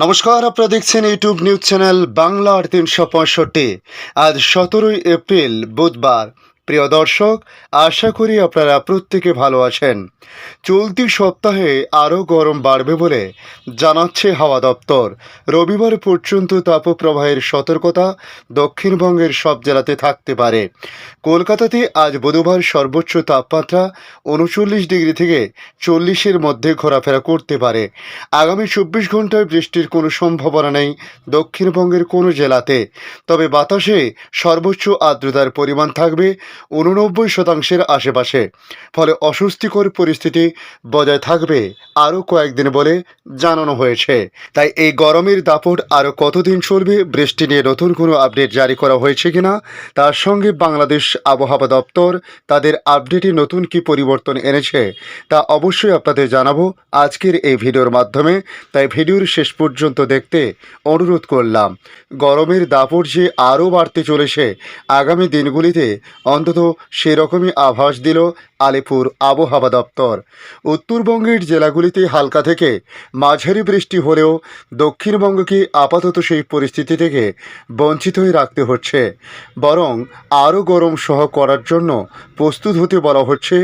নমস্কার, আপনারা দেখছেন ইউটিউব নিউজ চ্যানেল বাংলার ৩৬৫। আজ ১৭ই এপ্রিল বুধবার। প্রিয় দর্শক, আশা করি আপনারা প্রত্যেকে ভালো আছেন। চলতি সপ্তাহে আরও গরম বাড়বে বলে জানাচ্ছে হাওয়া দপ্তর। রবিবার পর্যন্ত তাপপ্রবাহের সতর্কতা দক্ষিণবঙ্গের সব জেলাতে থাকতে পারে। কলকাতাতে আজ বুধবার সর্বোচ্চ তাপমাত্রা ৩৯ ডিগ্রি থেকে ৪০-এর মধ্যে ঘোরাফেরা করতে পারে। আগামী ২৪ ঘন্টায় বৃষ্টির কোনো সম্ভাবনা নেই দক্ষিণবঙ্গের কোনো জেলাতে। তবে বাতাসে সর্বোচ্চ আর্দ্রতার পরিমাণ থাকবে ৮৯% আশেপাশে। ফলে অস্বস্তিকর পরিস্থিতি বজায় থাকবে আরও কয়েকদিন বলে জানানো হয়েছে। তাই এই গরমের দাপট আরও কতদিন চলবে, বৃষ্টি নিয়ে নতুন কোনো আপডেট জারি করা হয়েছে কিনা, তার সঙ্গে বাংলাদেশ আবহাওয়া দপ্তর তাদের আপডেটে নতুন কি পরিবর্তন এনেছে তা অবশ্যই আপনাদের জানাবো আজকের এই ভিডিওর মাধ্যমে। তাই ভিডিওর শেষ পর্যন্ত দেখতে অনুরোধ করলাম। গরমের দাপট যে আরও বাড়তে চলেছে আগামী দিনগুলিতে, অন্তত সেরকমই আভাস দিল আলিপুর আবহাওয়া দপ্তর। উত্তরবঙ্গের জেলাগুলিতে হালকা থেকে মাঝারি বৃষ্টি হলেও দক্ষিণবঙ্গকে আপাতত সেই পরিস্থিতি থেকে বঞ্চিত হয়ে রাখতে হচ্ছে। বরং আরও গরম সহ করার জন্য প্রস্তুত হতে বলা হচ্ছে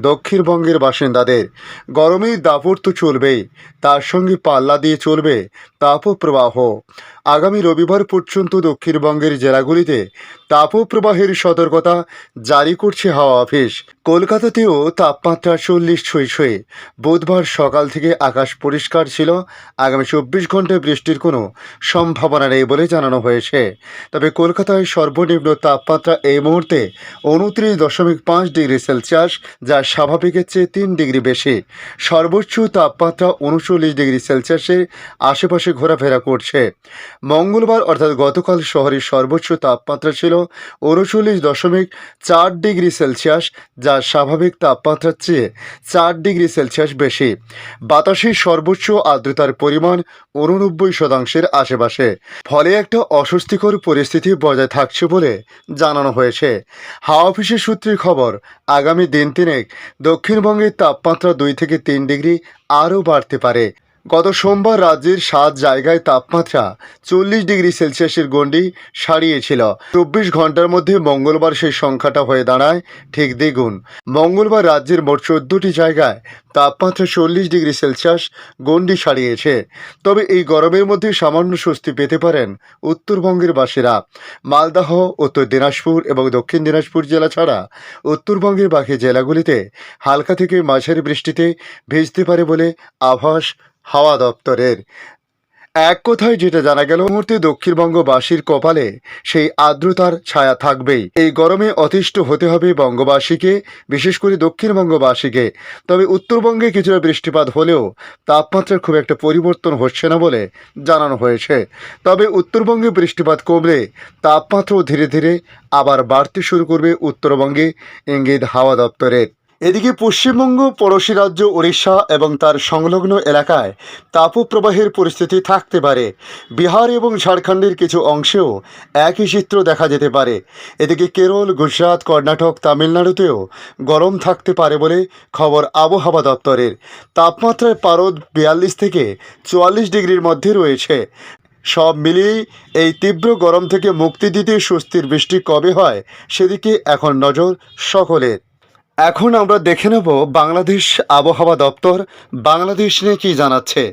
দক্ষিণবঙ্গের বাসিন্দাদের। গরমের দাপট তো চলবেই, তার সঙ্গে পাল্লা দিয়ে চলবে তাপপ্রবাহ। আগামী রবিবার পর্যন্ত দক্ষিণবঙ্গের জেলাগুলিতে তাপপ্রবাহের সতর্কতা জারি করছে হাওয়া অফিস। কলকাতাতেও তাপমাত্রা ৪০ ছুঁই। বুধবার সকাল থেকে আকাশ পরিষ্কার ছিল। আগামী ২৪ ঘন্টায় বৃষ্টির কোনো সম্ভাবনা নেই বলে জানানো হয়েছে। তবে কলকাতায় সর্বনিম্ন তাপমাত্রা এই মুহূর্তে ২৯.৫ ডিগ্রি সেলসিয়াস, যা স্বাভাবিকের চেয়ে ৩ ডিগ্রি বেশি। সর্বোচ্চ তাপমাত্রা ৩৯ ডিগ্রি সেলসিয়াসের আশেপাশে ঘোরাফেরা করছে। মঙ্গলবার অর্থাৎ গতকাল শহরের সর্বোচ্চ তাপমাত্রা ছিল ৩৯.৪ ডিগ্রি সেলসিয়াস, যা স্বাভাবিক তাপমাত্রার চেয়ে ৪ ডিগ্রি সেলসিয়াস বেশি। বাতাসের সর্বোচ্চ আর্দ্রতার পরিমাণ ৮৯%-এর আশেপাশে। ফলে একটা অস্বস্তিকর পরিস্থিতি বজায় থাকছে বলে জানানো হয়েছে। হাওয়া অফিসের সূত্রে খবর, আগামী দিন তিনেক দক্ষিণবঙ্গের তাপমাত্রা ২ থেকে ৩ ডিগ্রি আরও বাড়তে পারে। গত সোমবার রাজ্যের ৭ জায়গায় তাপমাত্রা ৪০ ডিগ্রি সেলসিয়াসের গণ্ডি ছাড়িয়েছিল। ২৪ ঘন্টার মধ্যে মঙ্গলবার সেই সংখ্যাটা হয়ে দাঁড়ায় ঠিক দ্বিগুণ। মঙ্গলবার রাজ্যের মোট ১৪টি জায়গায় তাপমাত্রা ৪০ ডিগ্রি সেলসিয়াস গণ্ডি ছাড়িয়েছে। তবে এই গরমের মধ্যে সামান্য স্বস্তি পেতে পারেন উত্তরবঙ্গের বাসীরা। মালদহ, উত্তর দিনাজপুর এবং দক্ষিণ দিনাজপুর জেলা ছাড়া উত্তরবঙ্গের বাকি জেলাগুলিতে হালকা থেকে মাঝারি বৃষ্টিতে ভিজতে পারে বলে আভাস হাওয়া দপ্তরের। এক কথায় যেটা জানা গেল, মুহূর্তে দক্ষিণবঙ্গবাসীর কপালে সেই আর্দ্রতার ছায়া থাকবেই। এই গরমে অতিষ্ঠ হতে হবে বঙ্গবাসীকে, বিশেষ করে দক্ষিণবঙ্গবাসীকে। তবে উত্তরবঙ্গে কিছুটা বৃষ্টিপাত হলেও তাপমাত্রার খুব একটা পরিবর্তন হচ্ছে না বলে জানানো হয়েছে। তবে উত্তরবঙ্গে বৃষ্টিপাত কমলে তাপমাত্রাও ধীরে ধীরে আবার বাড়তে শুরু করবে উত্তরবঙ্গে, ইঙ্গিত হাওয়া দপ্তরের। এদিকে পশ্চিমবঙ্গ, পড়োশি রাজ্য ওড়িশা এবং তার সংলগ্ন এলাকায় তাপপ্রবাহের পরিস্থিতি থাকতে পারে। বিহার এবং ঝাড়খণ্ডের কিছু অংশেও একই চিত্র দেখা যেতে পারে। এদিকে কেরল, গুজরাট, কর্ণাটক, তামিলনাড়ুতেও গরম থাকতে পারে বলে খবর আবহাওয়া দপ্তরের। তাপমাত্রায় পারদ ৪২ থেকে ৪৪ ডিগ্রির মধ্যে রয়েছে। সব মিলিয়েই এই তীব্র গরম থেকে মুক্তি দিতে স্বস্তির বৃষ্টি কবে হয় সেদিকে এখন নজর সকলের। এখন আমরা দেখে নেব বাংলাদেশ আবহাওয়া দপ্তর বাংলাদেশ নিয়ে কী জানাচ্ছে।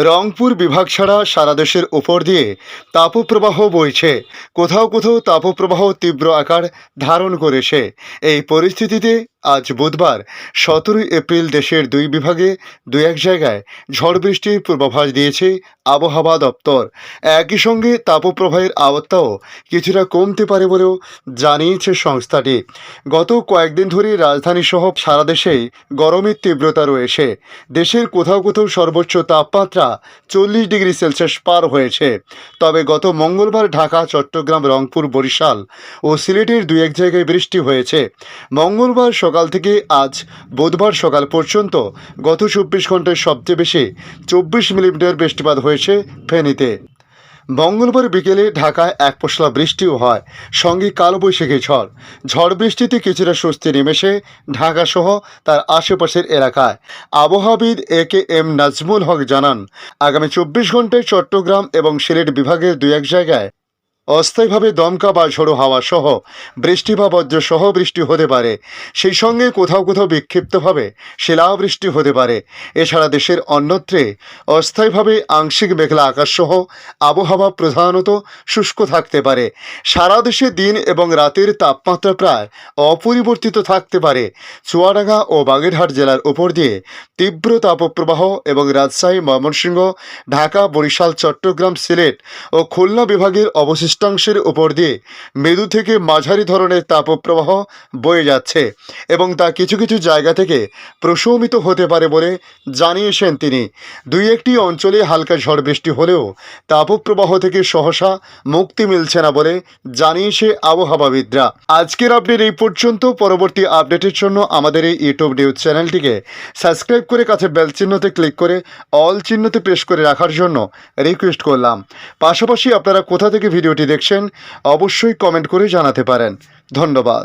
রংপুর বিভাগ ছাড়া সারা দেশের উপর দিয়ে তাপপ্রবাহ বইছে। কোথাও কোথাও তাপপ্রবাহ তীব্র আকার ধারণ করেছে। এই পরিস্থিতিতে আজ বুধবার ১৭ এপ্রিল দেশের ২ বিভাগে ২-১ জায়গায় ঝড় বৃষ্টির পূর্বাভাস দিয়েছে আবহাওয়া দপ্তর। একই সঙ্গে তাপপ্রবাহের আবত্তাও কিছুটা কমতে পারে বলেও জানিয়েছে সংস্থাটি। গত কয়েকদিন ধরে রাজধানী সহ সারা দেশেই গরমের তীব্রতা রয়েছে। দেশের কোথাও কোথাও সর্বোচ্চ তাপমাত্রা ৪০ ডিগ্রি সেলসিয়াস পার হয়েছে। তবে গত মঙ্গলবার ঢাকা, চট্টগ্রাম, রংপুর, বরিশাল ও সিলেটের ২-১ জায়গায় বৃষ্টি হয়েছে। মঙ্গলবার সকাল থেকে আজ বুধবার সকাল পর্যন্ত গত ২৪ ঘন্টায় সবচেয়ে বেশি ২৪ মিলিমিটার বৃষ্টিপাত হয়েছে ফেনীতে। মঙ্গলবার বিকেলে ঢাকায় এক পশলা বৃষ্টিও হয়, সঙ্গে কালবৈশাখী ঝড় বৃষ্টিতে কিছুটা স্বস্তি নেমেছে ঢাকাসহ তার আশেপাশের এলাকায়। আবহাওয়াবিদ এম নাজমুল হক জানান, আগামী 24 ঘন্টায় চট্টগ্রাম এবং সিলেট বিভাগের দুই এক জায়গায় অস্থায়ীভাবে দমকা বা ঝোড়ো হাওয়া সহ বৃষ্টি বা বজ্র সহ বৃষ্টি হতে পারে। সেই সঙ্গে কোথাও কোথাও বিক্ষিপ্তভাবে শিলাবৃষ্টি হতে পারে। এছাড়া দেশের অন্যত্রে অস্থায়ীভাবে আংশিক মেঘলা আকাশ সহ আবহাওয়া প্রধানত শুষ্ক থাকতে পারে। সারা দেশে দিন এবং রাতের তাপমাত্রা প্রায় অপরিবর্তিত থাকতে পারে। চুয়াডাঙ্গা ও বাগেরহাট জেলার উপর দিয়ে তীব্র তাপপ্রবাহ এবং রাজশাহী, ময়মনসিংহ, ঢাকা, বরিশাল, চট্টগ্রাম, সিলেট ও খুলনা বিভাগের অবশিষ্টাংশের উপর দিয়ে মৃদু থেকে মাঝারি ধরনের তাপপ্রবাহ বয়ে যাচ্ছে এবং তা কিছু কিছু জায়গা থেকে প্রশমিত হতে পারে বলে জানিয়েছেন তিনি। দুই একটি অঞ্চলে হালকা ঝড় বৃষ্টি হলেও তাপপ্রবাহ থেকে সহসা মুক্তি মিলছে না বলে জানিয়েছে আবহাওয়াবিদরা। আজকের আপডেট এই পর্যন্ত। পরবর্তী আপডেটের জন্য আমাদের এই ইউটিউব নিউজ চ্যানেলটিকে সাবস্ক্রাইব করে কাছে বেল চিহ্নতে ক্লিক করে অল চিহ্নতে প্রেস করে রাখার জন্য রিকোয়েস্ট করলাম। পাশাপাশি আপনারা কোথা থেকে ভিডিওটি দেখছেন অবশ্যই কমেন্ট করে জানাতে পারেন। ধন্যবাদ।